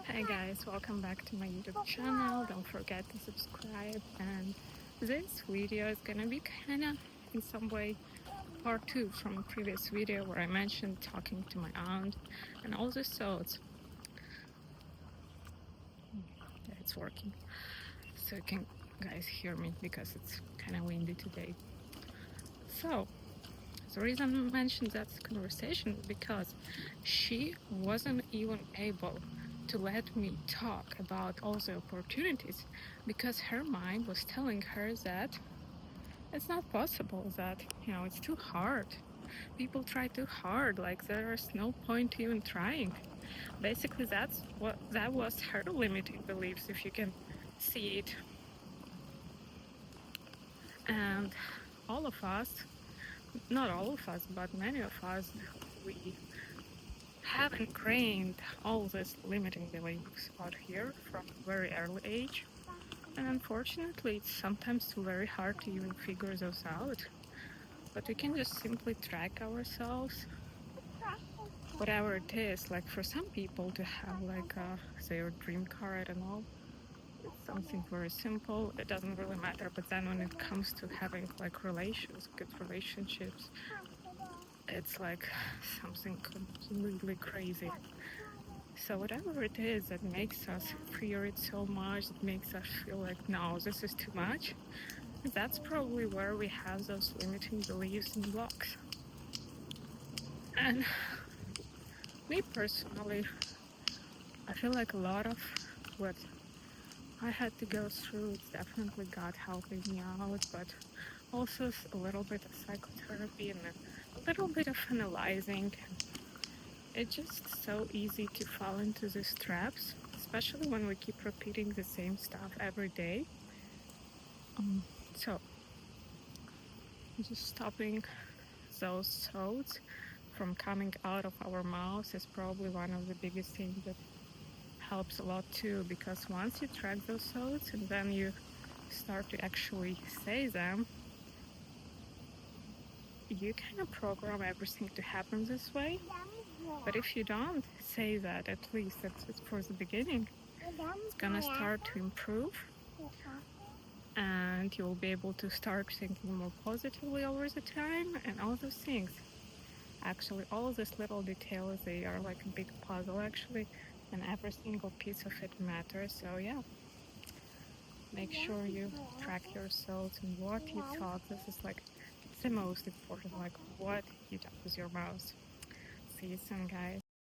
Hi guys, welcome back to my YouTube channel. Don't forget to subscribe. And this video is gonna be kinda in some way part two from a previous video where I mentioned talking to my aunt and all the thoughts. Yeah, it's working. So you can guys hear me because it's kinda windy today. So the reason I mentioned that conversation is because she wasn't even able to let me talk about all the opportunities because her mind was telling her that it's not possible, that it's too hard. People try too hard, like there's no point even trying. Basically, that was her limiting beliefs, if you can see it. And all of us, not all of us, but many of us, we have ingrained all these limiting beliefs out here from a very early age. And unfortunately, it's sometimes very hard to even figure those out. But we can just simply track ourselves, whatever it is. Like for some people to have like their dream car, I don't know, it's something very simple. It doesn't really matter. But then when it comes to having like good relationships, it's like something completely crazy. So whatever it is that makes us fear it so much, that makes us feel like, no, this is too much, that's probably where we have those limiting beliefs and blocks. And me personally, I feel like a lot of what I had to go through, it's definitely God helping me out, but also a little bit of psychotherapy and a little bit of analyzing. It's just so easy to fall into these traps, especially when we keep repeating the same stuff every day. So just stopping those thoughts from coming out of our mouths is probably one of the biggest things that helps a lot too, because once you track those thoughts and then you start to actually say them, you kind of program everything to happen this way. But if you don't say that, at least that's for the beginning, it's gonna start to improve, and you'll be able to start thinking more positively over the time and all those things. Actually, all of these little details, they are like a big puzzle actually, and every single piece of it matters. So yeah, make sure you track your thoughts and what you thought. This is like the most important, like what you talk with your mouth. See you soon, guys.